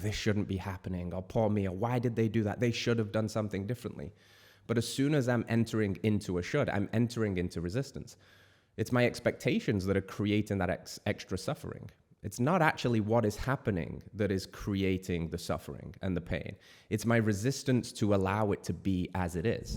this shouldn't be happening, or poor me, or why did they do that? They should have done something differently. But as soon as I'm entering into a should, I'm entering into resistance. It's my expectations that are creating that extra suffering. It's not actually what is happening that is creating the suffering and the pain. It's my resistance to allow it to be as it is.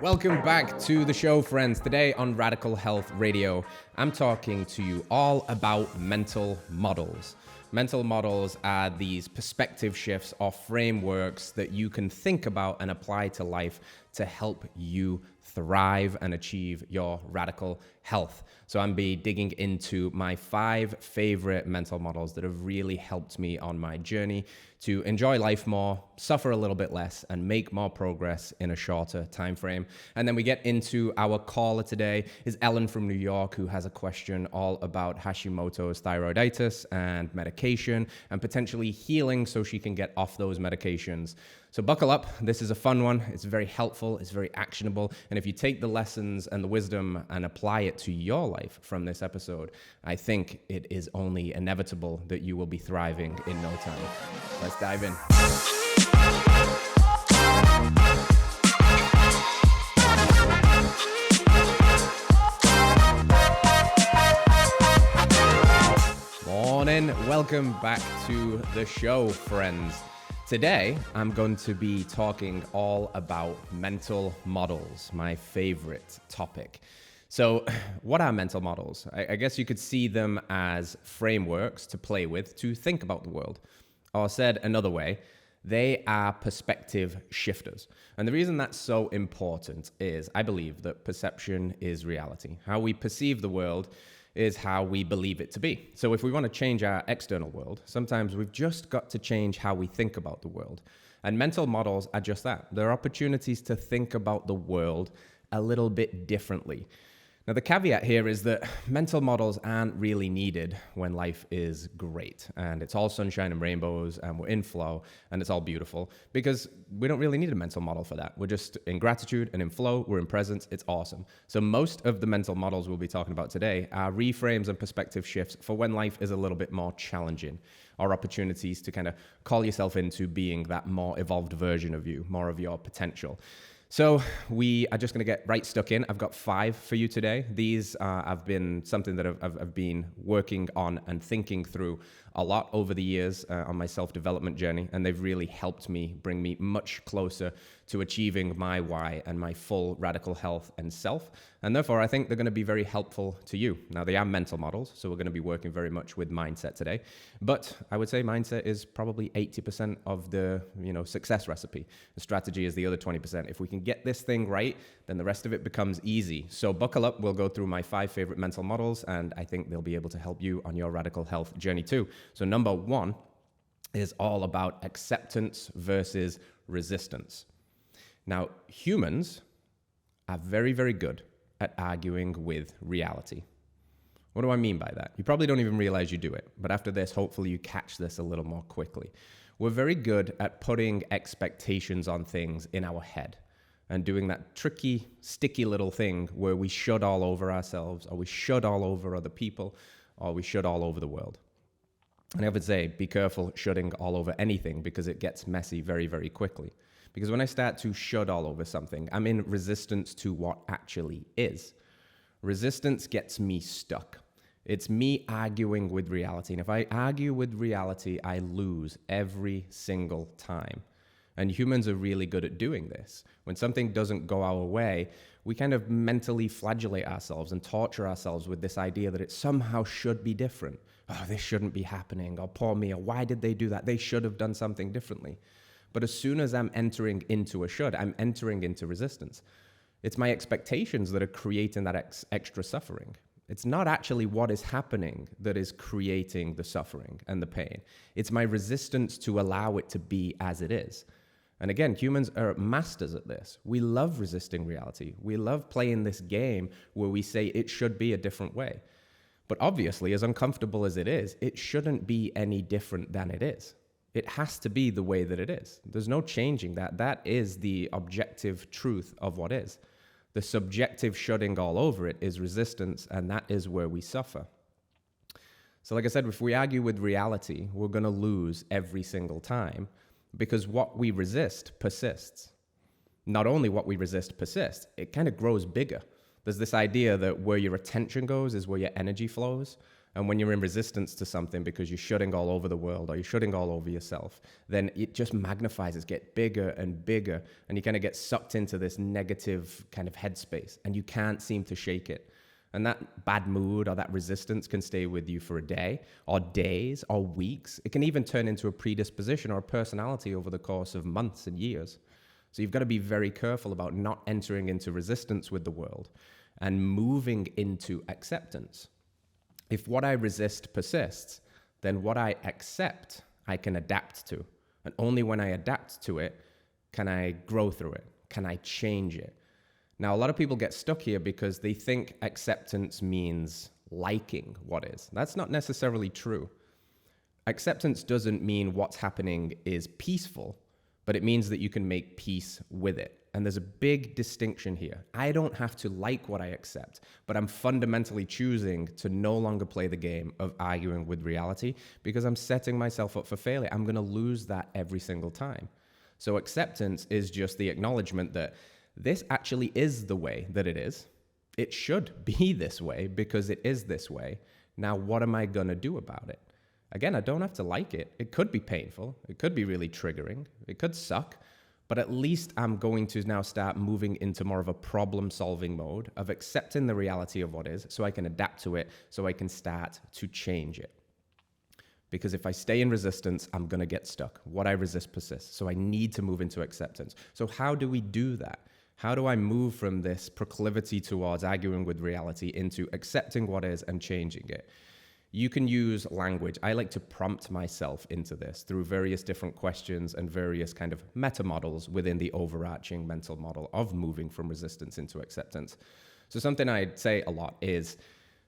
Welcome back to the show, friends. Today on Radical Health Radio, I'm talking to you all about mental models. Mental models are these perspective shifts or frameworks that you can think about and apply to life to help you thrive and achieve your radical health. So I'm be digging into my 5 favorite mental models that have really helped me on my journey to enjoy life more, suffer a little bit less, and make more progress in a shorter time frame. And then we get into our caller today is Ellen from New York, who has a question all about Hashimoto's thyroiditis and medication and potentially healing so she can get off those medications. So buckle up. This is a fun one. It's very helpful. It's very actionable. And if you take the lessons and the wisdom and apply it to your life from this episode, I think it is only inevitable that you will be thriving in no time. Let's dive in. Morning. Welcome back to the show, friends. Today, I'm going to be talking all about mental models, my favorite topic. So what are mental models? I guess you could see them as frameworks to play with, to think about the world. Or said another way, they are perspective shifters. And the reason that's so important is I believe that perception is reality. How we perceive the world is how we believe it to be. So if we want to change our external world, sometimes we've just got to change how we think about the world. And mental models are just that. They're opportunities to think about the world a little bit differently. Now, the caveat here is that mental models aren't really needed when life is great and it's all sunshine and rainbows and we're in flow and it's all beautiful, because we don't really need a mental model for that. We're just in gratitude and in flow. We're in presence. It's awesome. So most of the mental models we'll be talking about today are reframes and perspective shifts for when life is a little bit more challenging, or opportunities to kind of call yourself into being that more evolved version of you, more of your potential. So we are just going to get right stuck in. I've got 5 for you today. These have been something that I've been working on and thinking through a lot over the years on my self-development journey, and they've really helped me bring me much closer to achieving my why and my full radical health and self. And therefore, I think they're going to be very helpful to you. Now, they are mental models, so we're going to be working very much with mindset today. But I would say mindset is probably 80% of the success recipe. The strategy is the other 20%. If we can get this thing right, then the rest of it becomes easy. So buckle up. We'll go through my 5 favorite mental models, and I think they'll be able to help you on your radical health journey too. So number 1 is all about acceptance versus resistance. Now, humans are very, very good at arguing with reality. What do I mean by that? You probably don't even realize you do it, but after this, hopefully you catch this a little more quickly. We're very good at putting expectations on things in our head and doing that tricky, sticky little thing where we should all over ourselves, or we should all over other people, or we should all over the world. And I would say, be careful shoulding all over anything, because it gets messy very, very quickly. Because when I start to should all over something, I'm in resistance to what actually is. Resistance gets me stuck. It's me arguing with reality. And if I argue with reality, I lose every single time. And humans are really good at doing this. When something doesn't go our way, we kind of mentally flagellate ourselves and torture ourselves with this idea that it somehow should be different. Oh, this shouldn't be happening. Or poor me. Or why did they do that? They should have done something differently. But as soon as I'm entering into a should, I'm entering into resistance. It's my expectations that are creating that extra suffering. It's not actually what is happening that is creating the suffering and the pain. It's my resistance to allow it to be as it is. And again, humans are masters at this. We love resisting reality. We love playing this game where we say it should be a different way. But obviously, as uncomfortable as it is, it shouldn't be any different than it is. It has to be the way that it is. There's no changing that. That is the objective truth of what is. The subjective shutting all over it is resistance, and that is where we suffer. So like I said, if we argue with reality, we're going to lose every single time because what we resist persists. Not only what we resist persists, it kind of grows bigger. There's this idea that where your attention goes is where your energy flows. And when you're in resistance to something because you're shutting all over the world or you're shutting all over yourself, then it just magnifies, it gets bigger and bigger. And you kind of get sucked into this negative kind of headspace and you can't seem to shake it. And that bad mood or that resistance can stay with you for a day or days or weeks. It can even turn into a predisposition or a personality over the course of months and years. So you've got to be very careful about not entering into resistance with the world and moving into acceptance. If what I resist persists, then what I accept, I can adapt to. And only when I adapt to it, can I grow through it? Can I change it? Now, a lot of people get stuck here because they think acceptance means liking what is. That's not necessarily true. Acceptance doesn't mean what's happening is peaceful, but it means that you can make peace with it. And there's a big distinction here. I don't have to like what I accept, but I'm fundamentally choosing to no longer play the game of arguing with reality because I'm setting myself up for failure. I'm going to lose that every single time. So acceptance is just the acknowledgement that this actually is the way that it is. It should be this way because it is this way. Now, what am I going to do about it? Again, I don't have to like it. It could be painful. It could be really triggering. It could suck. But at least I'm going to now start moving into more of a problem-solving mode of accepting the reality of what is so I can adapt to it, so I can start to change it. Because if I stay in resistance, I'm going to get stuck. What I resist persists. So I need to move into acceptance. So how do we do that? How do I move from this proclivity towards arguing with reality into accepting what is and changing it? You can use language. I like to prompt myself into this through various different questions and various kind of meta models within the overarching mental model of moving from resistance into acceptance. So something I'd say a lot is,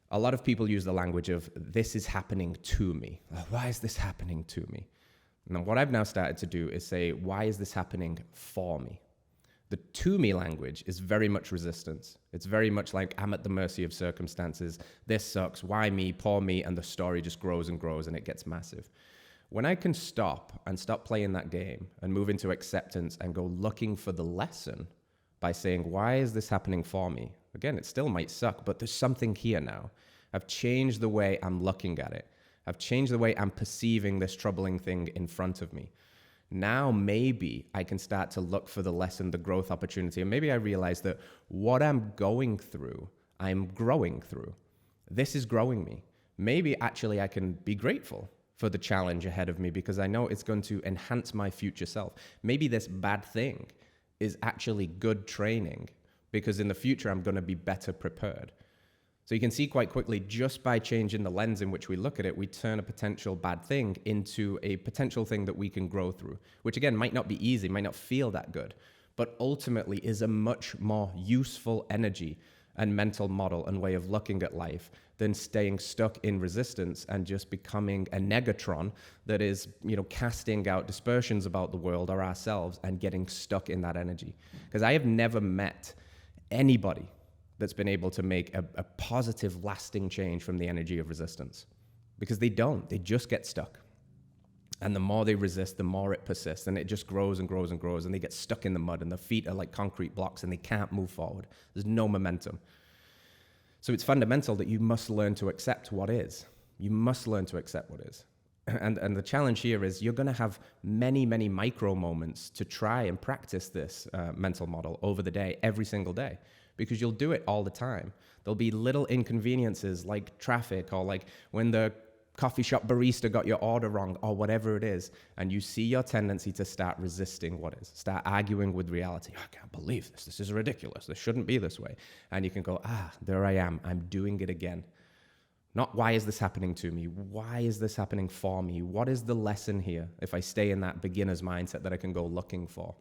a lot of people use the language of, this is happening to me. Why is this happening to me? Now, what I've now started to do is say, why is this happening for me? The to me language is very much resistance. It's very much like I'm at the mercy of circumstances. This sucks. Why me? Poor me. And the story just grows and grows and it gets massive. When I can stop playing that game and move into acceptance and go looking for the lesson by saying, why is this happening for me? Again, it still might suck, but there's something here now. I've changed the way I'm looking at it. I've changed the way I'm perceiving this troubling thing in front of me. Now maybe I can start to look for the lesson, the growth opportunity, and maybe I realize that what I'm going through, I'm growing through. This is growing me. Maybe actually I can be grateful for the challenge ahead of me because I know it's going to enhance my future self. Maybe this bad thing is actually good training because in the future I'm going to be better prepared. So you can see quite quickly, just by changing the lens in which we look at it, we turn a potential bad thing into a potential thing that we can grow through, which again, might not be easy, might not feel that good, but ultimately is a much more useful energy and mental model and way of looking at life than staying stuck in resistance and just becoming a negatron that is, casting out dispersions about the world or ourselves and getting stuck in that energy. Because I have never met anybody that's been able to make a positive, lasting change from the energy of resistance. Because they just get stuck. And the more they resist, the more it persists, and it just grows and grows and grows, and they get stuck in the mud, and their feet are like concrete blocks, and they can't move forward. There's no momentum. So it's fundamental that you must learn to accept what is. You must learn to accept what is. And the challenge here is you're going to have many, many micro moments to try and practice this mental model over the day, every single day. Because you'll do it all the time. There'll be little inconveniences like traffic or like when the coffee shop barista got your order wrong or whatever it is, and you see your tendency to start resisting what is, start arguing with reality. I can't believe this. This is ridiculous. This shouldn't be this way. And you can go, there I am. I'm doing it again. Not why is this happening to me? Why is this happening for me? What is the lesson here if I stay in that beginner's mindset that I can go looking for?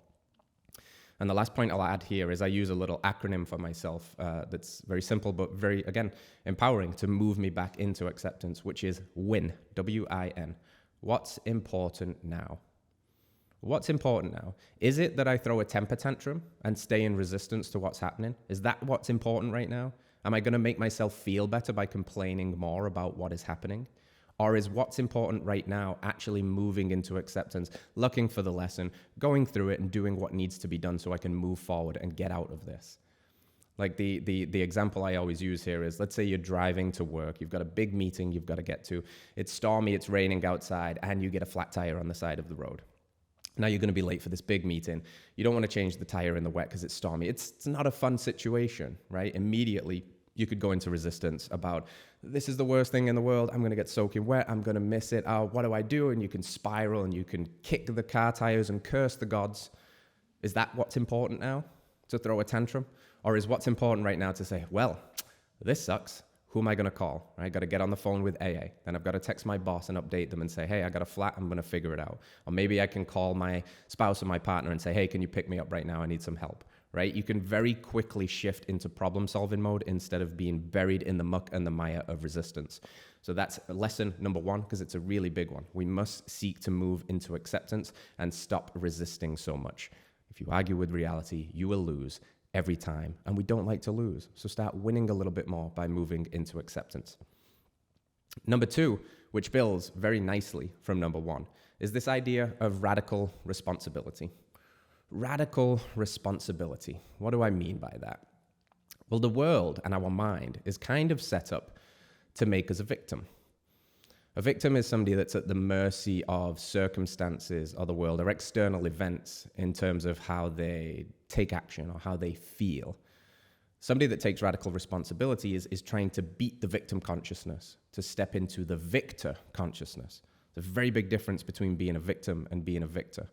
And the last point I'll add here is I use a little acronym for myself that's very simple, but very, again, empowering to move me back into acceptance, which is WIN, W-I-N. What's important now? What's important now? Is it that I throw a temper tantrum and stay in resistance to what's happening? Is that what's important right now? Am I going to make myself feel better by complaining more about what is happening? Or is what's important right now actually moving into acceptance, looking for the lesson, going through it and doing what needs to be done so I can move forward and get out of this? Like the example I always use here is, let's say you're driving to work, you've got a big meeting you've got to get to, it's stormy, it's raining outside, and you get a flat tire on the side of the road. Now you're going to be late for this big meeting. You don't want to change the tire in the wet because it's stormy. It's not a fun situation, right? Immediately, you could go into resistance about, this is the worst thing in the world. I'm going to get soaking wet. I'm going to miss it. What do I do? And you can spiral and you can kick the car tires and curse the gods. Is that what's important now? To throw a tantrum? Or is what's important right now to say, well, this sucks. Who am I going to call? I got to get on the phone with AA. Then I've got to text my boss and update them and say, hey, I got a flat. I'm going to figure it out. Or maybe I can call my spouse or my partner and say, hey, can you pick me up right now? I need some help, right? You can very quickly shift into problem-solving mode instead of being buried in the muck and the mire of resistance. So that's lesson number one, because it's a really big one. We must seek to move into acceptance and stop resisting so much. If you argue with reality, you will lose every time, and we don't like to lose. So start winning a little bit more by moving into acceptance. Number two, which builds very nicely from number one, is this idea of radical responsibility. Radical responsibility. What do I mean by that? Well, the world and our mind is kind of set up to make us a victim. A victim is somebody that's at the mercy of circumstances or the world or external events in terms of how they take action or how they feel. Somebody that takes radical responsibility is trying to beat the victim consciousness, to step into the victor consciousness. There's a very big difference between being a victim and being a victor.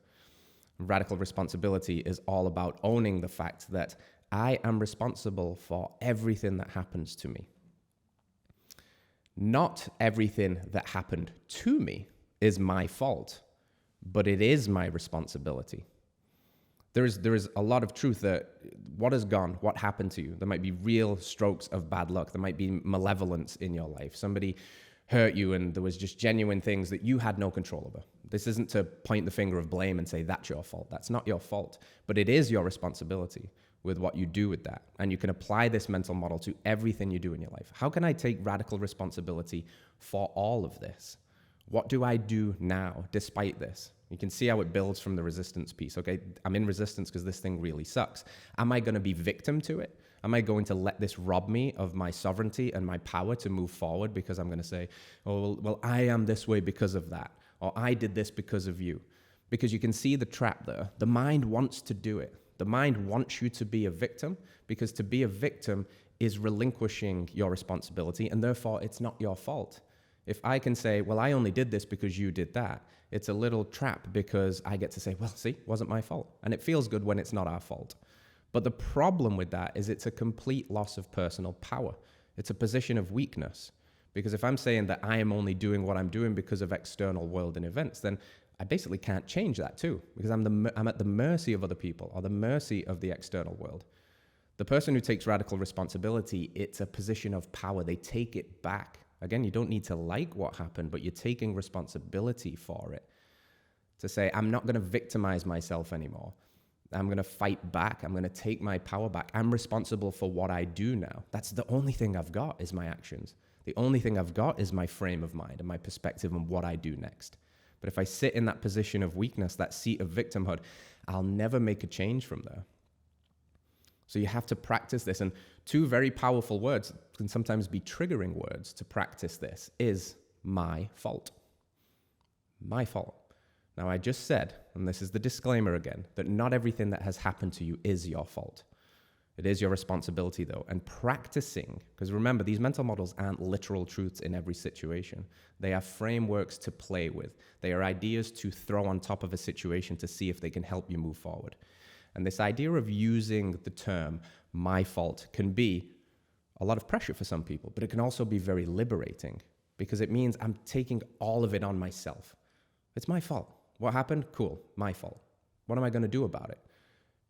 Radical responsibility is all about owning the fact that I am responsible for everything that happens to me. Not everything that happened to me is my fault, but it is my responsibility. There is a lot of truth that what has gone, what happened to you. There might be real strokes of bad luck. There might be malevolence in your life. Somebody hurt you and there was just genuine things that you had no control over. This isn't to point the finger of blame and say that's your fault. That's not your fault, but it is your responsibility with what you do with that. And you can apply this mental model to everything you do in your life. How can I take radical responsibility for all of this? What do I do now despite this? You can see how it builds from the resistance piece. Okay, I'm in resistance because this thing really sucks. Am I going to be victim to it? Am I going to let this rob me of my sovereignty and my power to move forward because I'm going to say, oh, well, I am this way because of that, or I did this because of you? Because you can see the trap there. The mind wants to do it. The mind wants you to be a victim because to be a victim is relinquishing your responsibility and therefore it's not your fault. If I can say, well, I only did this because you did that, it's a little trap because I get to say, well, see, it wasn't my fault. And it feels good when it's not our fault. But the problem with that is it's a complete loss of personal power. It's a position of weakness. Because if I'm saying that I am only doing what I'm doing because of external world and events, then I basically can't change that too, because I'm at the mercy of other people or the mercy of the external world. The person who takes radical responsibility, it's a position of power. They take it back. Again, you don't need to like what happened, but you're taking responsibility for it. To say, I'm not going to victimize myself anymore. I'm going to fight back. I'm going to take my power back. I'm responsible for what I do now. That's the only thing I've got is my actions. The only thing I've got is my frame of mind and my perspective on what I do next. But if I sit in that position of weakness, that seat of victimhood, I'll never make a change from there. So you have to practice this. And two very powerful words can sometimes be triggering words to practice this is my fault. My fault. Now, I just said, and this is the disclaimer again, that not everything that has happened to you is your fault. It is your responsibility, though. And practicing, because remember, these mental models aren't literal truths in every situation. They are frameworks to play with. They are ideas to throw on top of a situation to see if they can help you move forward. And this idea of using the term my fault can be a lot of pressure for some people, but it can also be very liberating because it means I'm taking all of it on myself. It's my fault. What happened? Cool. My fault. What am I going to do about it?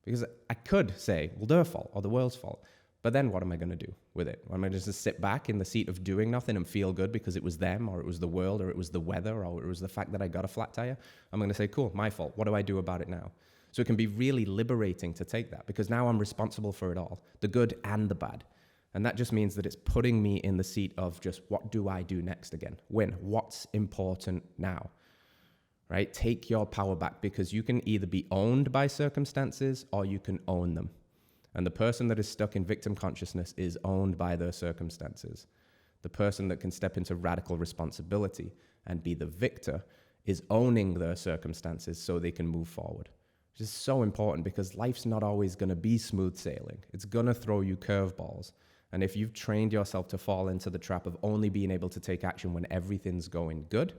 Because I could say, well, their fault or the world's fault. But then what am I going to do with it? Am I just to sit back in the seat of doing nothing and feel good because it was them or it was the world or it was the weather or it was the fact that I got a flat tire? I'm going to say, cool, my fault. What do I do about it now? So it can be really liberating to take that because now I'm responsible for it all, the good and the bad. And that just means that it's putting me in the seat of just, what do I do next again? What's important now? Right? Take your power back, because you can either be owned by circumstances or you can own them. And the person that is stuck in victim consciousness is owned by their circumstances. The person that can step into radical responsibility and be the victor is owning their circumstances so they can move forward. Which is so important, because life's not always going to be smooth sailing. It's going to throw you curveballs. And if you've trained yourself to fall into the trap of only being able to take action when everything's going good,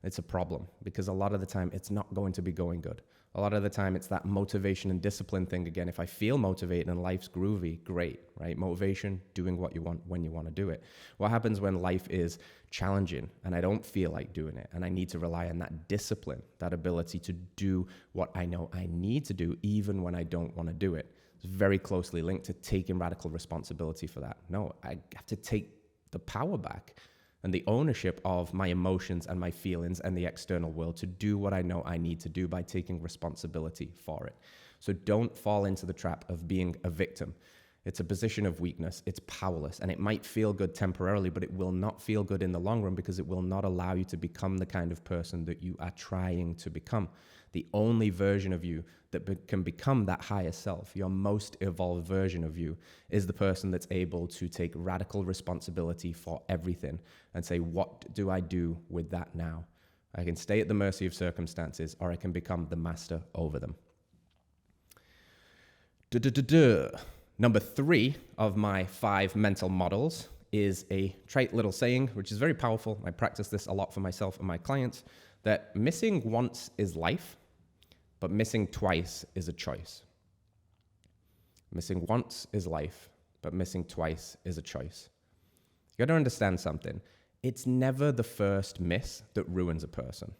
it's a problem, because a lot of the time it's not going to be going good. A lot of the time it's that motivation and discipline thing again. If I feel motivated and life's groovy, great, right? Motivation, doing what you want when you want to do it. What happens when life is challenging and I don't feel like doing it, and I need to rely on that discipline, that ability to do what I know I need to do even when I don't want to do it? It's very closely linked to taking radical responsibility for that. No, I have to take the power back and the ownership of my emotions and my feelings and the external world to do what I know I need to do by taking responsibility for it. So don't fall into the trap of being a victim. It's a position of weakness. It's powerless, and it might feel good temporarily, but it will not feel good in the long run, because it will not allow you to become the kind of person that you are trying to become. The only version of you that can become that higher self, your most evolved version of you, is the person that's able to take radical responsibility for everything and say, what do I do with that now? I can stay at the mercy of circumstances, or I can become the master over them. Number 3 of my 5 mental models is a trite little saying, which is very powerful. I practice this a lot for myself and my clients, that missing once is life, but missing twice is a choice. Missing once is life, but missing twice is a choice. You got to understand something. It's never the first miss that ruins a person.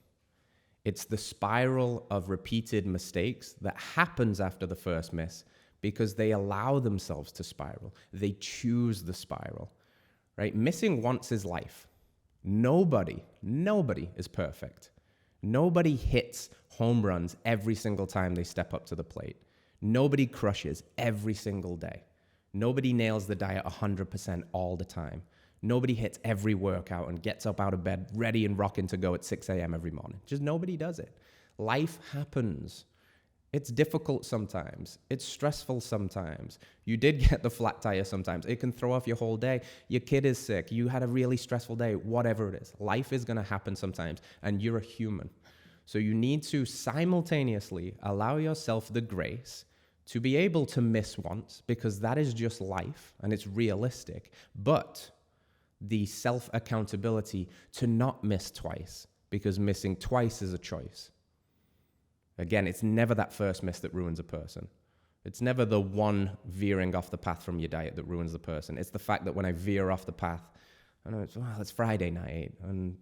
It's the spiral of repeated mistakes that happens after the first miss, because they allow themselves to spiral. They choose the spiral, right? Missing once is life. Nobody is perfect. Nobody hits home runs every single time they step up to the plate. Nobody crushes every single day. Nobody nails the diet 100% all the time. Nobody hits every workout and gets up out of bed ready and rocking to go at 6 a.m. every morning. Just nobody does it. Life happens. It's difficult sometimes. It's stressful sometimes. You did get the flat tire sometimes. It can throw off your whole day. Your kid is sick. You had a really stressful day. Whatever it is. Life is going to happen sometimes, and you're a human. So you need to simultaneously allow yourself the grace to be able to miss once, because that is just life and it's realistic. But the self-accountability to not miss twice, because missing twice is a choice. Again, it's never that first miss that ruins a person. It's never the one veering off the path from your diet that ruins the person. It's the fact that when I veer off the path, I know it's Friday night, and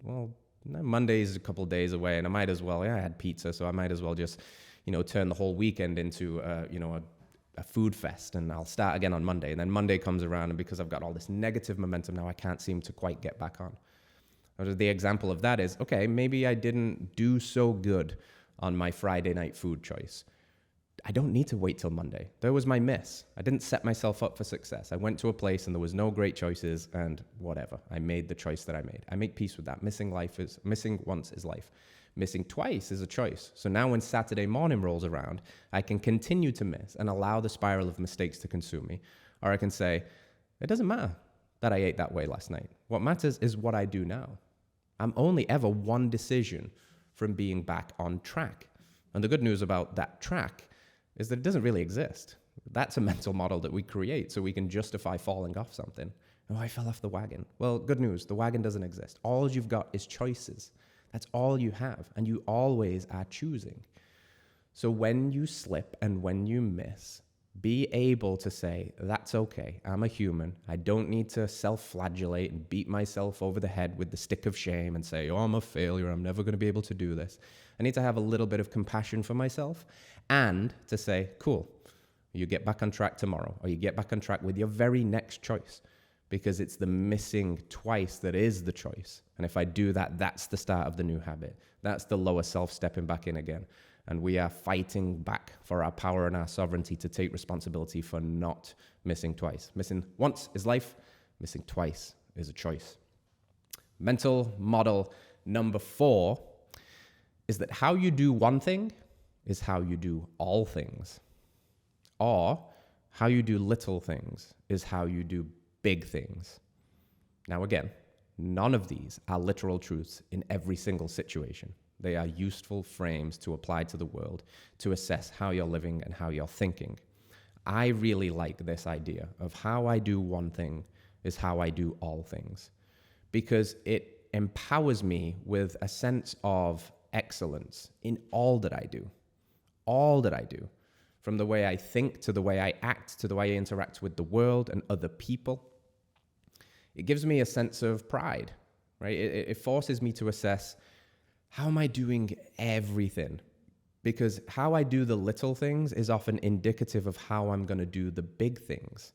Monday's a couple of days away, and I might as well, I had pizza, so I might as well just, turn the whole weekend into, a food fest, and I'll start again on Monday. And then Monday comes around, and because I've got all this negative momentum now, I can't seem to quite get back on. The example of that is, okay, maybe I didn't do so good on my Friday night food choice. I don't need to wait till Monday. There was my miss. I didn't set myself up for success. I went to a place and there was no great choices, and whatever. I made the choice that I made. I make peace with that. Missing once is life. Missing twice is a choice. So now when Saturday morning rolls around, I can continue to miss and allow the spiral of mistakes to consume me. Or I can say, it doesn't matter that I ate that way last night. What matters is what I do now. I'm only ever one decision from being back on track. And the good news about that track is that it doesn't really exist. That's a mental model that we create so we can justify falling off something. Oh, I fell off the wagon. Well, good news, the wagon doesn't exist. All you've got is choices. That's all you have, and you always are choosing. So when you slip and when you miss, be able to say, that's okay, I'm a human. I don't need to self-flagellate and beat myself over the head with the stick of shame and say, oh, I'm a failure, I'm never going to be able to do this. I need to have a little bit of compassion for myself, and to say, cool, you get back on track tomorrow, or you get back on track with your very next choice, because it's the missing twice that is the choice. And if I do that, that's the start of the new habit. That's the lower self stepping back in again. And we are fighting back for our power and our sovereignty to take responsibility for not missing twice. Missing once is life, missing twice is a choice. Mental model number 4 is that how you do one thing is how you do all things. Or how you do little things is how you do big things. Now again, none of these are literal truths in every single situation. They are useful frames to apply to the world to assess how you're living and how you're thinking. I really like this idea of how I do one thing is how I do all things, because it empowers me with a sense of excellence in all that I do. All that I do. From the way I think to the way I act to the way I interact with the world and other people. It gives me a sense of pride, right? It forces me to assess, how am I doing everything? Because how I do the little things is often indicative of how I'm going to do the big things.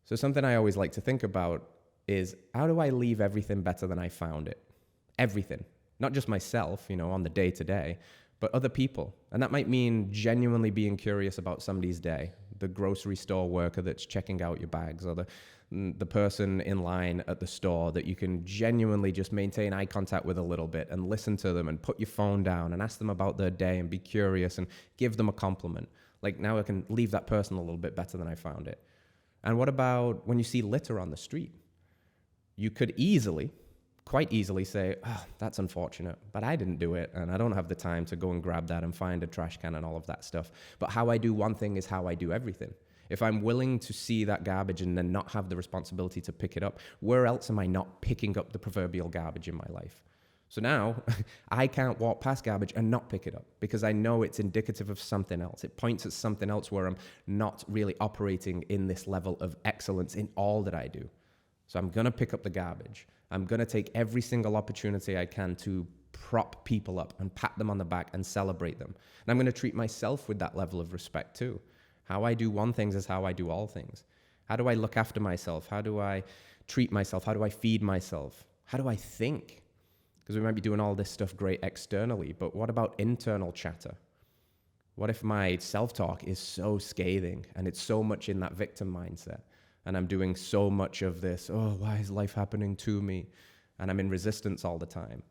So something I always like to think about is, how do I leave everything better than I found it? Everything. Not just myself, on the day-to-day, but other people. And that might mean genuinely being curious about somebody's day. The grocery store worker that's checking out your bags, or the person in line at the store that you can genuinely just maintain eye contact with a little bit and listen to them and put your phone down and ask them about their day and be curious and give them a compliment. Like, now I can leave that person a little bit better than I found it. And what about when you see litter on the street? You could quite easily say, oh, that's unfortunate, but I didn't do it, and I don't have the time to go and grab that and find a trash can and all of that stuff. But how I do one thing is how I do everything. If I'm willing to see that garbage and then not have the responsibility to pick it up, where else am I not picking up the proverbial garbage in my life? So now I can't walk past garbage and not pick it up because I know it's indicative of something else. It points at something else where I'm not really operating in this level of excellence in all that I do. So I'm going to pick up the garbage. I'm going to take every single opportunity I can to prop people up and pat them on the back and celebrate them. And I'm going to treat myself with that level of respect too. How I do one thing is how I do all things. How do I look after myself? How do I treat myself? How do I feed myself? How do I think? Because we might be doing all this stuff great externally, but what about internal chatter? What if my self-talk is so scathing and it's so much in that victim mindset? And I'm doing so much of this, oh, why is life happening to me? And I'm in resistance all the time,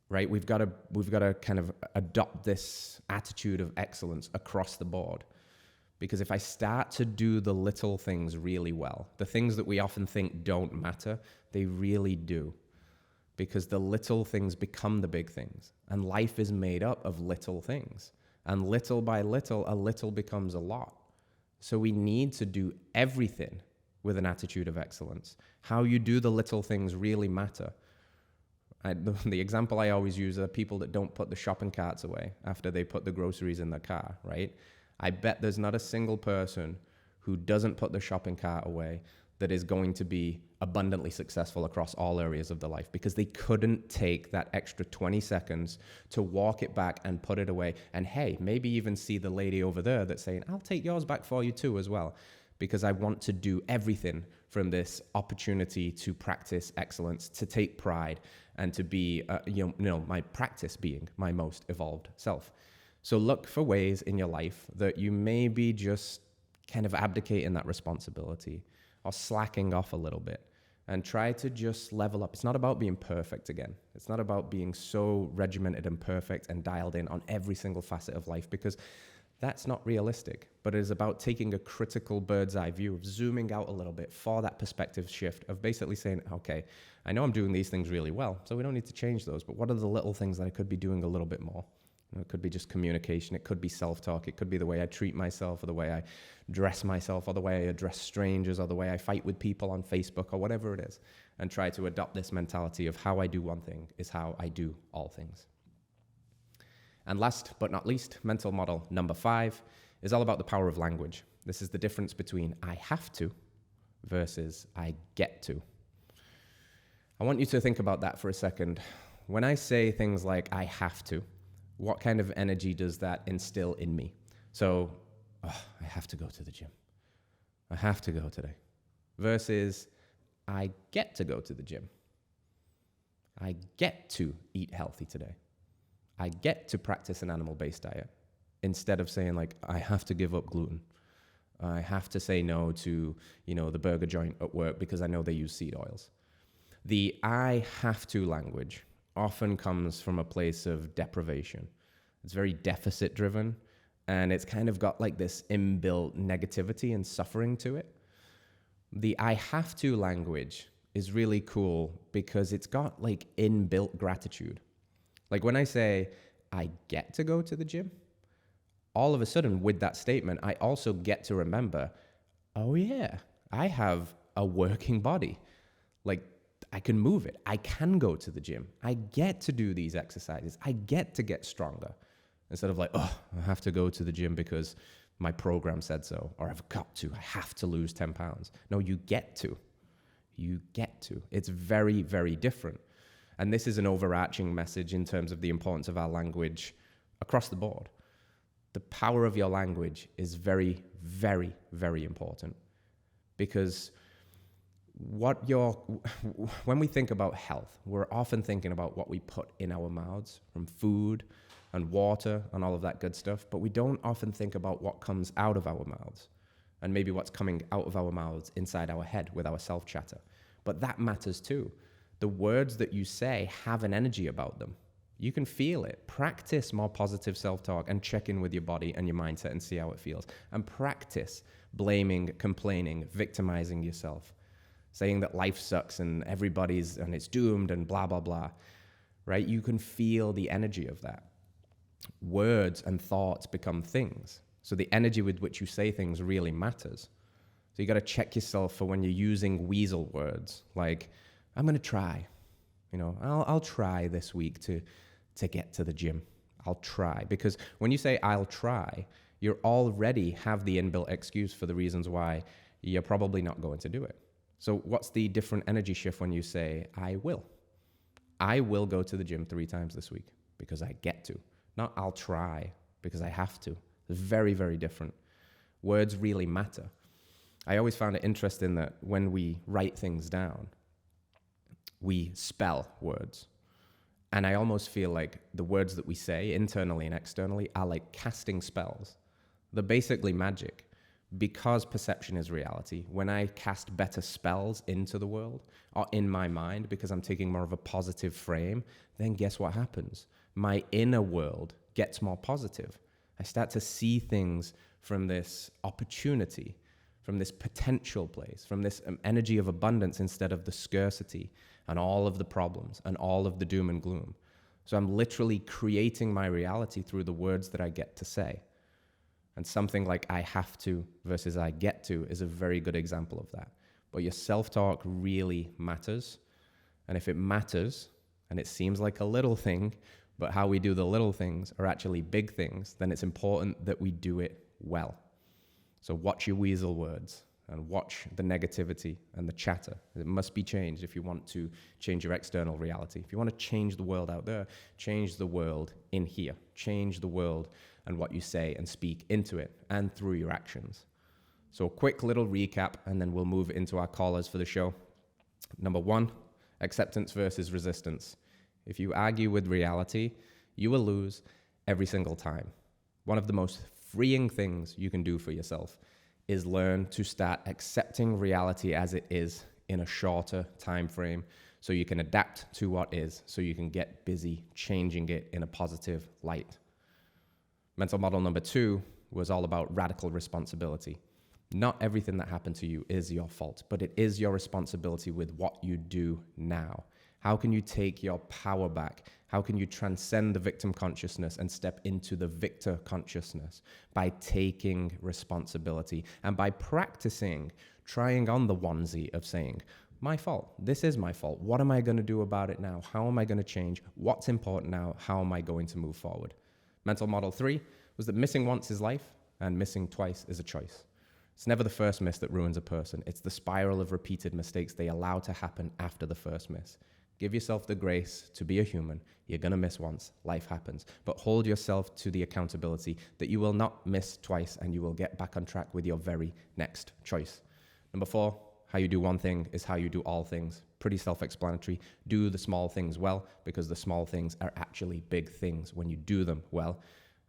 right? We've got to kind of adopt this attitude of excellence across the board. Because if I start to do the little things really well, the things that we often think don't matter, they really do. Because the little things become the big things. And life is made up of little things. And little by little, a little becomes a lot. So we need to do everything with an attitude of excellence. How you do the little things really matter. The example I always use are people that don't put the shopping carts away after they put the groceries in their car, right? I bet there's not a single person who doesn't put the shopping cart away that is going to be abundantly successful across all areas of their life because they couldn't take that extra 20 seconds to walk it back and put it away. And hey, maybe even see the lady over there that's saying, I'll take yours back for you too as well, because I want to do everything from this opportunity to practice excellence, to take pride, and to be, my practice being my most evolved self. So look for ways in your life that you may be just kind of abdicating that responsibility or slacking off a little bit and try to just level up. It's not about being perfect again. It's not about being so regimented and perfect and dialed in on every single facet of life because that's not realistic. But it is about taking a critical bird's eye view of zooming out a little bit for that perspective shift of basically saying, okay, I know I'm doing these things really well, so we don't need to change those, but what are the little things that I could be doing a little bit more? It could be just communication. It could be self-talk. It could be the way I treat myself or the way I dress myself or the way I address strangers or the way I fight with people on Facebook or whatever it is, and try to adopt this mentality of how I do one thing is how I do all things. And last but not least, mental model number 5 is all about the power of language. This is the difference between I have to versus I get to. I want you to think about that for a second. When I say things like I have to, what kind of energy does that instill in me? So, I have to go to the gym. I have to go today. Versus, I get to go to the gym. I get to eat healthy today. I get to practice an animal-based diet instead of saying like, I have to give up gluten. I have to say no to, the burger joint at work because I know they use seed oils. The I have to language often comes from a place of deprivation. It's very deficit driven, and it's kind of got like this inbuilt negativity and suffering to it. The I have to language is really cool because it's got like inbuilt gratitude. Like when I say I get to go to the gym, all of a sudden with that statement, I also get to remember, oh yeah, I have a working body. Like I can move it. I can go to the gym. I get to do these exercises. I get to get stronger. Instead of like, oh, I have to go to the gym because my program said so, or I've got to, I have to lose 10 pounds. No, you get to. You get to. It's very, very different. And this is an overarching message in terms of the importance of our language across the board. The power of your language is very, very, very important, because when we think about health, we're often thinking about what we put in our mouths from food and water and all of that good stuff, but we don't often think about what comes out of our mouths and maybe what's coming out of our mouths inside our head with our self-chatter. But that matters too. The words that you say have an energy about them. You can feel it. Practice more positive self-talk and check in with your body and your mindset and see how it feels. And practice blaming, complaining, victimizing yourself, saying that life sucks and and it's doomed and blah, blah, blah, right? You can feel the energy of that. Words and thoughts become things. So the energy with which you say things really matters. So you got to check yourself for when you're using weasel words, like, I'm going to try. I'll try this week to get to the gym. I'll try. Because when you say I'll try, you already have the inbuilt excuse for the reasons why you're probably not going to do it. So what's the different energy shift when you say I will? I will go to the gym 3 times this week because I get to. Not I'll try because I have to. It's very, very different. Words really matter. I always found it interesting that when we write things down, we spell words. And I almost feel like the words that we say internally and externally are like casting spells. They're basically magic. Because perception is reality, when I cast better spells into the world or in my mind, because I'm taking more of a positive frame, then guess what happens? My inner world gets more positive. I start to see things from this opportunity, from this potential place, from this energy of abundance instead of the scarcity and all of the problems and all of the doom and gloom. So I'm literally creating my reality through the words that I get to say. And something like I have to versus I get to is a very good example of that. But your self-talk really matters. And if it matters, and it seems like a little thing, but how we do the little things are actually big things, then it's important that we do it well. So watch your weasel words and watch the negativity and the chatter. It must be changed if you want to change your external reality. If you want to change the world out there, change the world in here. Change the world and what you say and speak into it and through your actions. So a quick little recap, and then we'll move into our callers for the show. Number 1, acceptance versus resistance. If you argue with reality, you will lose every single time. One of the most freeing things you can do for yourself is learn to start accepting reality as it is in a shorter time frame so you can adapt to what is, so you can get busy changing it in a positive light. Mental model number 2 was all about radical responsibility. Not everything that happened to you is your fault, but it is your responsibility with what you do now. How can you take your power back? How can you transcend the victim consciousness and step into the victor consciousness? By taking responsibility and by practicing trying on the onesie of saying, my fault, this is my fault. What am I going to do about it now? How am I going to change? What's important now? How am I going to move forward? Mental model 3 was that missing once is life and missing twice is a choice. It's never the first miss that ruins a person. It's the spiral of repeated mistakes they allow to happen after the first miss. Give yourself the grace to be a human. You're going to miss once. Life happens. But hold yourself to the accountability that you will not miss twice and you will get back on track with your very next choice. Number 4, how you do one thing is how you do all things. pretty self-explanatory. Do the small things well, because the small things are actually big things when you do them well.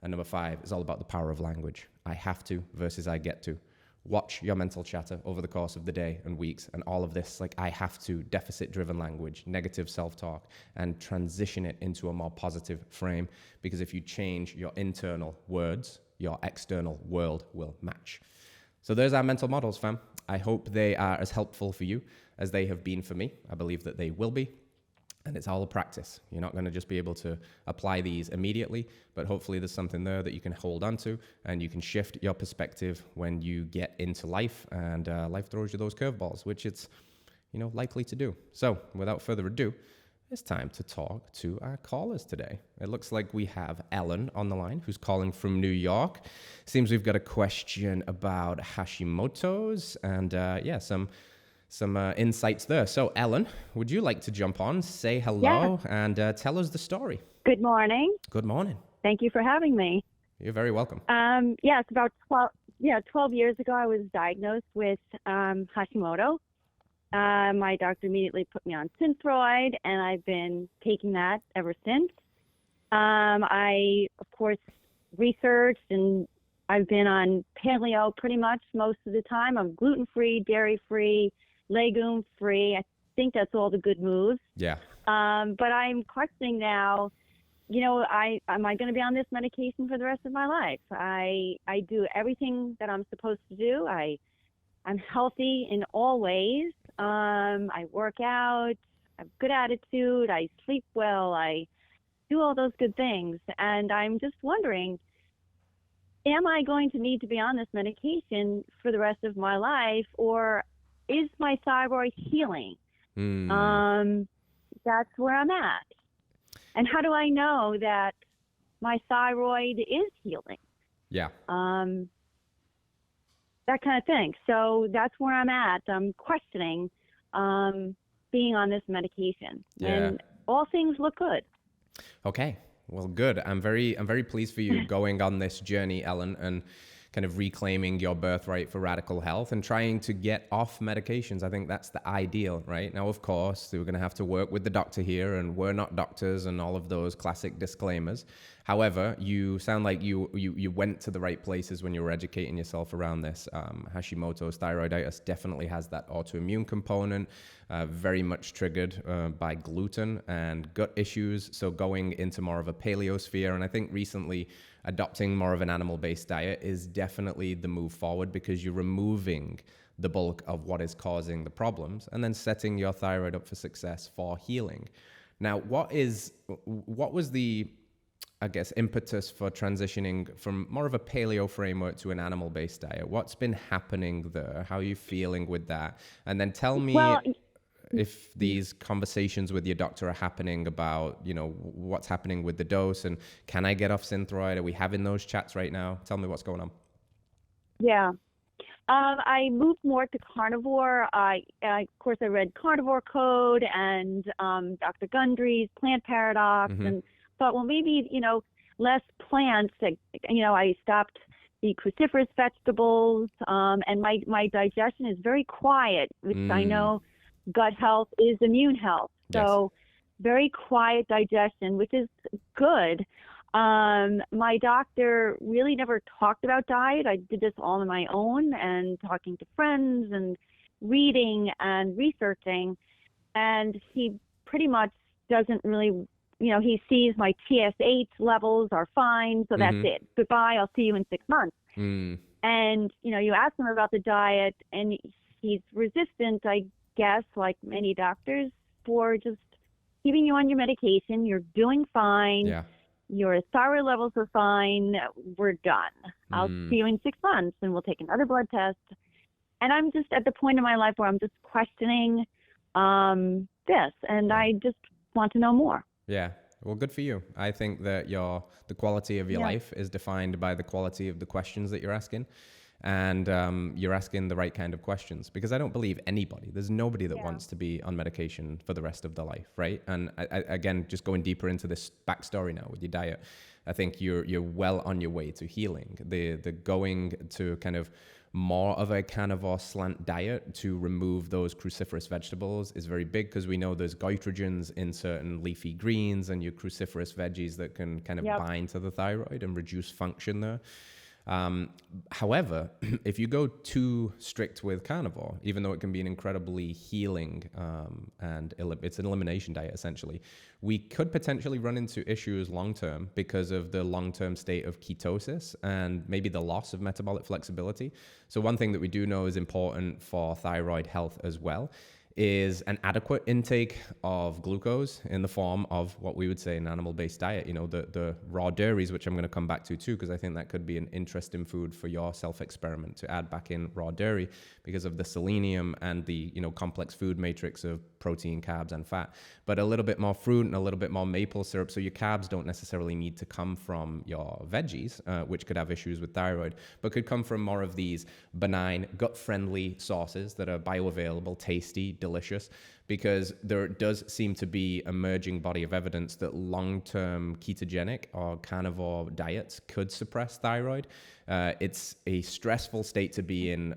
And number 5 is all about the power of language. I have to versus I get to. Watch your mental chatter over the course of the day and weeks, and all of this, like I have to, deficit-driven language, negative self-talk, and transition it into a more positive frame. Because if you change your internal words, your external world will match. So there's our mental models, fam. I hope they are as helpful for you as they have been for me. I believe that they will be. And it's all a practice. You're not going to just be able to apply these immediately, but hopefully there's something there that you can hold on to, and you can shift your perspective when you get into life, and life throws you those curveballs, which it's, likely to do. So without further ado, it's time to talk to our callers today. It looks like we have Ellen on the line, who's calling from New York. Seems we've got a question about Hashimoto's, and some insights there. So Ellen, would you like to jump on, say hello, and tell us the story? Good morning. Good morning. Thank you for having me. You're very welcome. It's about 12 years ago, I was diagnosed with Hashimoto. My doctor immediately put me on Synthroid, and I've been taking that ever since. I, of course, researched, and I've been on paleo pretty much most of the time. I'm gluten-free, dairy-free, legume-free. I think that's all the good moves. Yeah. But I'm questioning now, am I going to be on this medication for the rest of my life? I do everything that I'm supposed to do. I'm healthy in all ways. I work out, I have good attitude, I sleep well, I do all those good things. And I'm just wondering, am I going to need to be on this medication for the rest of my life, or is my thyroid healing? That's where I'm at. And how do I know that my thyroid is healing? Yeah. That kind of thing. So that's where I'm at. I'm questioning being on this medication. Yeah. And all things look good. Okay. Well, good. I'm very pleased for you going on this journey, Ellen, and kind of reclaiming your birthright for radical health and trying to get off medications. I think that's the ideal, right? Now, of course, we're going to have to work with the doctor here, and we're not doctors and all of those classic disclaimers. However, you sound like you went to the right places when you were educating yourself around this. Hashimoto's thyroiditis definitely has that autoimmune component, very much triggered by gluten and gut issues. So going into more of a paleosphere, and I think recently adopting more of an animal-based diet is definitely the move forward, because you're removing the bulk of what is causing the problems and then setting your thyroid up for success for healing. Now, what was the, I guess, impetus for transitioning from more of a paleo framework to an animal-based diet? What's been happening there? How are you feeling with that? And then tell me if these conversations with your doctor are happening about, what's happening with the dose, and can I get off Synthroid? Are we having those chats right now? Tell me what's going on. Yeah. I moved more to carnivore. Of course, I read Carnivore Code and Dr. Gundry's Plant Paradox, and thought, well, maybe, less plants. I stopped the cruciferous vegetables, and my digestion is very quiet, which I know gut health is immune health. So very quiet digestion, which is good. My doctor really never talked about diet. I did this all on my own, and talking to friends and reading and researching. And he pretty much doesn't really, he sees my TSH levels are fine. So that's it. Goodbye. I'll see you in 6 months. And, you ask him about the diet, and he's resistant, I guess, like many doctors, for just keeping you on your medication. You're doing fine. Yeah. Your thyroid levels are fine. We're done. I'll see you in 6 months, and we'll take another blood test. And I'm just at the point in my life where I'm just questioning this, and I just want to know more. Yeah. Well, good for you. I think that the quality of your life is defined by the quality of the questions that you're asking. And you're asking the right kind of questions, because I don't believe there's nobody that wants to be on medication for the rest of their life, right? And again, just going deeper into this backstory now with your diet, I think you're well on your way to healing. The going to kind of more of a carnivore slant diet to remove those cruciferous vegetables is very big, because we know there's goitrogens in certain leafy greens and your cruciferous veggies that can kind of bind to the thyroid and reduce function there. However, if you go too strict with carnivore, even though it can be an incredibly healing and it's an elimination diet essentially, we could potentially run into issues long-term because of the long-term state of ketosis and maybe the loss of metabolic flexibility. So one thing that we do know is important for thyroid health as well is an adequate intake of glucose in the form of what we would say an animal-based diet. You know, the raw dairies, which I'm going to come back to too, because I think that could be an interesting food for your self-experiment to add back in raw dairy because of the selenium and the, you know, complex food matrix of protein, carbs, and fat. But a little bit more fruit and a little bit more maple syrup, so your carbs don't necessarily need to come from your veggies, which could have issues with thyroid, but could come from more of these benign, gut-friendly sources that are bioavailable, tasty, delicious, because there does seem to be emerging body of evidence that long-term ketogenic or carnivore diets could suppress thyroid. It's a stressful state to be in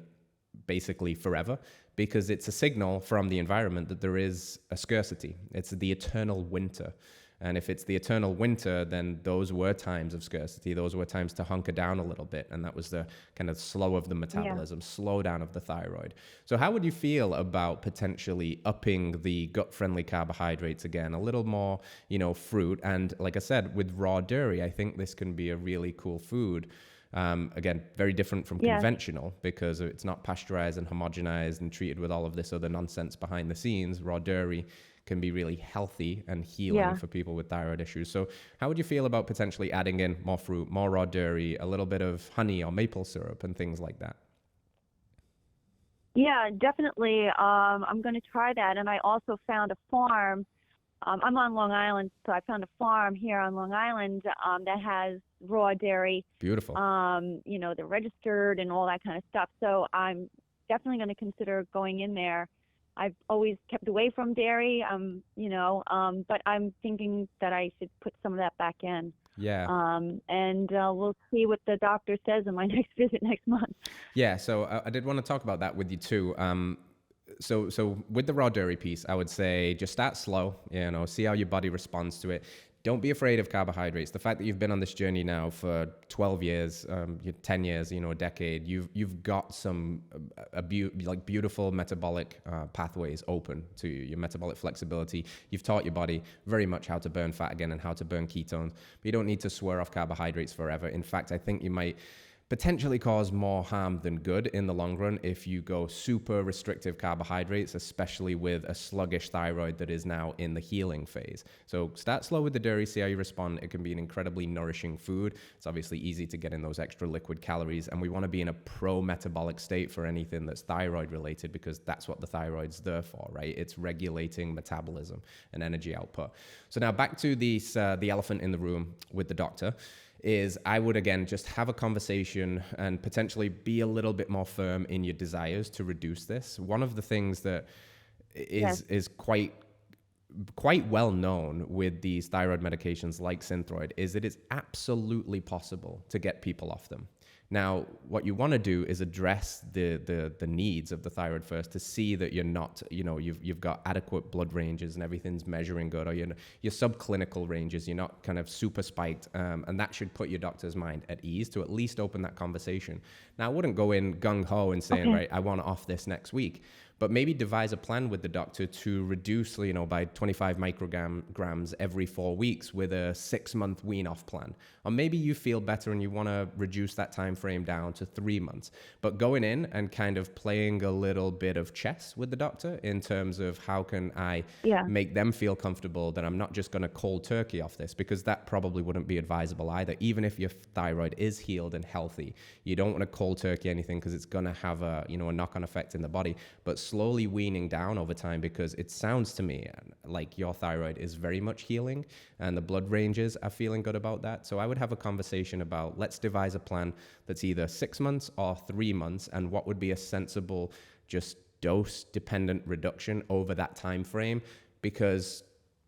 basically forever, because it's a signal from the environment that there is a scarcity. It's the eternal winter. And if it's the eternal winter, then those were times of scarcity. Those were times to hunker down a little bit. And that was the kind of slow of the metabolism, slow down of the thyroid. So how would you feel about potentially upping the gut-friendly carbohydrates again, a little more, you know, fruit? And like I said, with raw dairy, I think this can be a really cool food. Again, very different from conventional, because it's not pasteurized and homogenized and treated with all of this other nonsense behind the scenes. Raw dairy can be really healthy and healing for people with thyroid issues. So how would you feel about potentially adding in more fruit, more raw dairy, a little bit of honey or maple syrup and things like that? Yeah, definitely. I'm going to try that. And I also found a farm. I'm on Long Island, so I found a farm here on Long Island that has raw dairy. Beautiful. You know, they're registered and all that kind of stuff. So I'm definitely going to consider going in there. I've always kept away from dairy, you know, but I'm thinking that I should put some of that back in. Yeah. And we'll see what the doctor says in my next visit next month. Yeah. So I did want to talk about that with you too. So with the raw dairy piece, I would say just start slow, you know, see how your body responds to it. Don't be afraid of carbohydrates. The fact that you've been on this journey now for 12 years, 10 years, you know, a decade, you've got some beautiful metabolic pathways open to you, your metabolic flexibility. You've taught your body very much how to burn fat again and how to burn ketones. But you don't need to swear off carbohydrates forever. In fact, I think you might potentially cause more harm than good in the long run if you go super restrictive carbohydrates, especially with a sluggish thyroid that is now in the healing phase. So start slow with the dairy, see how you respond. It can be an incredibly nourishing food. It's obviously easy to get in those extra liquid calories, and we want to be in a pro-metabolic state for anything that's thyroid related, because that's what the thyroid's there for, right? It's regulating metabolism and energy output. So now back to the elephant in the room with the doctor. Is I would, again, just have a conversation and potentially be a little bit more firm in your desires to reduce this. One of the things that is quite well known with these thyroid medications like Synthroid is that it's absolutely possible to get people off them. Now, what you want to do is address the needs of the thyroid first, to see that you're not, you know, you've got adequate blood ranges and everything's measuring good, or your subclinical ranges, you're not kind of super spiked, and that should put your doctor's mind at ease to at least open that conversation. Now, I wouldn't go in gung-ho and saying, right, I want off this next week, but maybe devise a plan with the doctor to reduce, you know, by 25 micrograms every 4 weeks with a 6-month wean-off plan. Or maybe you feel better and you want to reduce that time frame down to 3 months. But going in and kind of playing a little bit of chess with the doctor in terms of how can I make them feel comfortable that I'm not just going to cold turkey off this, because that probably wouldn't be advisable either. Even if your thyroid is healed and healthy, you don't want to cold turkey anything, because it's going to have a knock-on effect in the body. But slowly weaning down over time, because it sounds to me like your thyroid is very much healing and the blood ranges are feeling good about that. So I would have a conversation about, let's devise a plan that's either 6 months or 3 months, and what would be a sensible just dose dependent reduction over that time frame, because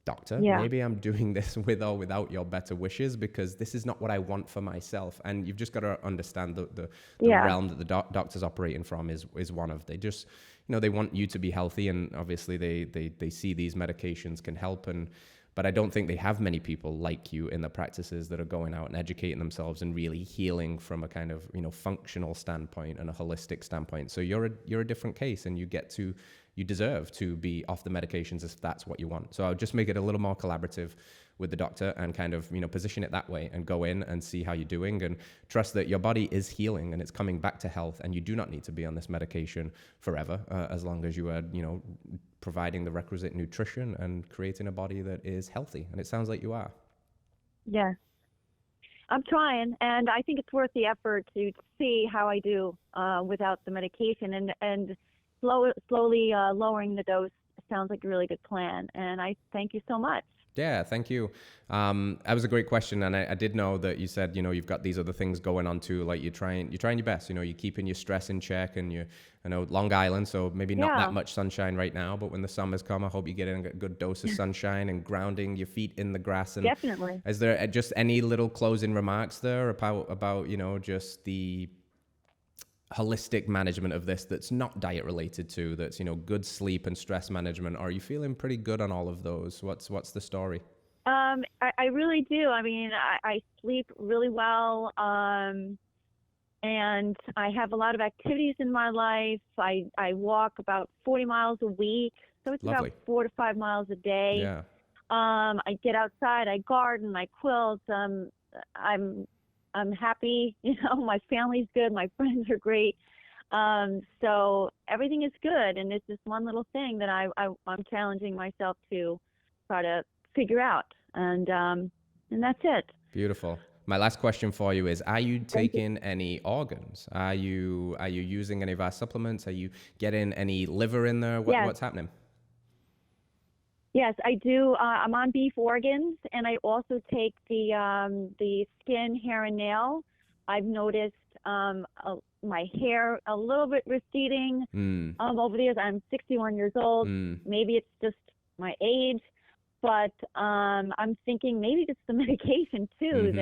doctor, Yeah. maybe I'm doing this with or without your better wishes, because this is not what I want for myself. And you've just got to understand the realm that the doctors operating from is one of, they just, they want you to be healthy. And obviously they see these medications can help. But I don't think they have many people like you in the practices that are going out and educating themselves and really healing from a kind of, functional standpoint and a holistic standpoint. So you're a different case, and you deserve to be off the medications if that's what you want. So I'll just make it a little more collaborative with the doctor and kind of, position it that way and go in and see how you're doing and trust that your body is healing and it's coming back to health, and you do not need to be on this medication forever, as long as you are, providing the requisite nutrition and creating a body that is healthy. And it sounds like you are. Yeah. I'm trying, and I think it's worth the effort to see how I do without the medication, and slowly lowering the dose sounds like a really good plan. And I thank you so much. Yeah, thank you. That was a great question, and I did know that you said you've got these other things going on too. Like you're trying your best. You're keeping your stress in check, and I know Long Island, so maybe not that much sunshine right now. But when the summers come, I hope you get in a good dose of sunshine and grounding your feet in the grass. And definitely. Is there just any little closing remarks there about just the holistic management of this that's not diet related to, that's good sleep and stress management? Are you feeling pretty good on all of those? What's the story? I really do. I mean, I sleep really well, and I have a lot of activities in my life. I walk about 40 miles a week, so it's Lovely. about 4 to 5 miles a day. Yeah. I get outside, I garden, I quilt. I'm happy, my family's good, my friends are great. So everything is good, and it's just one little thing that I'm challenging myself to try to figure out, and that's it. Beautiful. My last question for you is, are you taking any organs? Are you using any of our supplements? Are you getting any liver in there? What's happening? Yes, I do. I'm on beef organs, and I also take the skin, hair, and nail. I've noticed my hair a little bit receding over the years. I'm 61 years old. Maybe it's just my age, but I'm thinking maybe it's the medication too.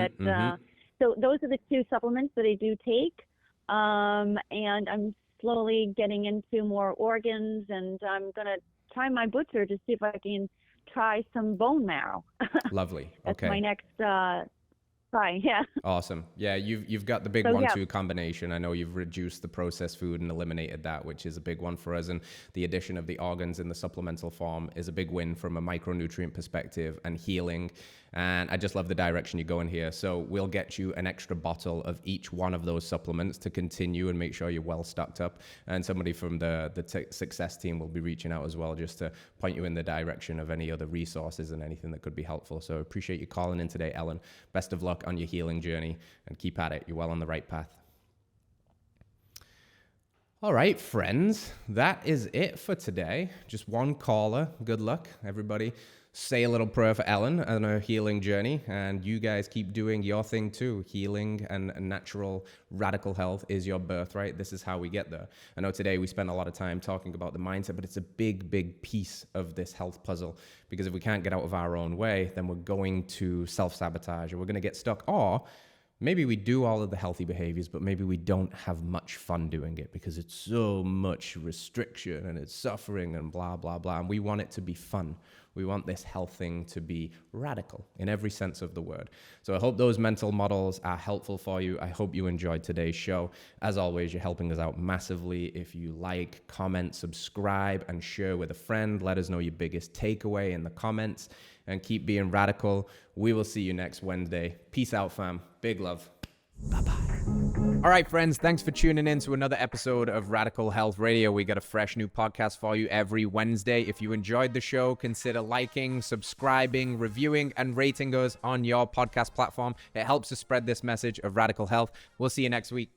So those are the two supplements that I do take, and I'm slowly getting into more organs, and I'm gonna try my butcher to see if I can try some bone marrow. Lovely. That's okay. my next try. Yeah. Awesome. Yeah, you've got the big 1-2 combination. I know you've reduced the processed food and eliminated that, which is a big one for us. And the addition of the organs in the supplemental form is a big win from a micronutrient perspective and healing. And I just love the direction you're going here. So we'll get you an extra bottle of each one of those supplements to continue and make sure you're well stocked up. And somebody from the success team will be reaching out as well, just to point you in the direction of any other resources and anything that could be helpful. So appreciate you calling in today, Ellen. Best of luck on your healing journey, and keep at it. You're well on the right path. All right, friends, that is it for today. Just one caller. Good luck, everybody. Say a little prayer for Ellen and her healing journey, and you guys keep doing your thing too. Healing and natural radical health is your birthright. This is how we get there. I know today we spent a lot of time talking about the mindset, but it's a big piece of this health puzzle, because if we can't get out of our own way, then we're going to self-sabotage, or we're going to get stuck, or maybe we do all of the healthy behaviors, but maybe we don't have much fun doing it because it's so much restriction and it's suffering and blah, blah, blah. And we want it to be fun. We want this health thing to be radical in every sense of the word. So I hope those mental models are helpful for you. I hope you enjoyed today's show. As always, you're helping us out massively. If you like, comment, subscribe, and share with a friend, let us know your biggest takeaway in the comments, and keep being radical. We will see you next Wednesday. Peace out, fam. Big love. Bye-bye. All right, friends, thanks for tuning in to another episode of Radical Health Radio. We got a fresh new podcast for you every Wednesday. If you enjoyed the show, consider liking, subscribing, reviewing, and rating us on your podcast platform. It helps to spread this message of radical health. We'll see you next week.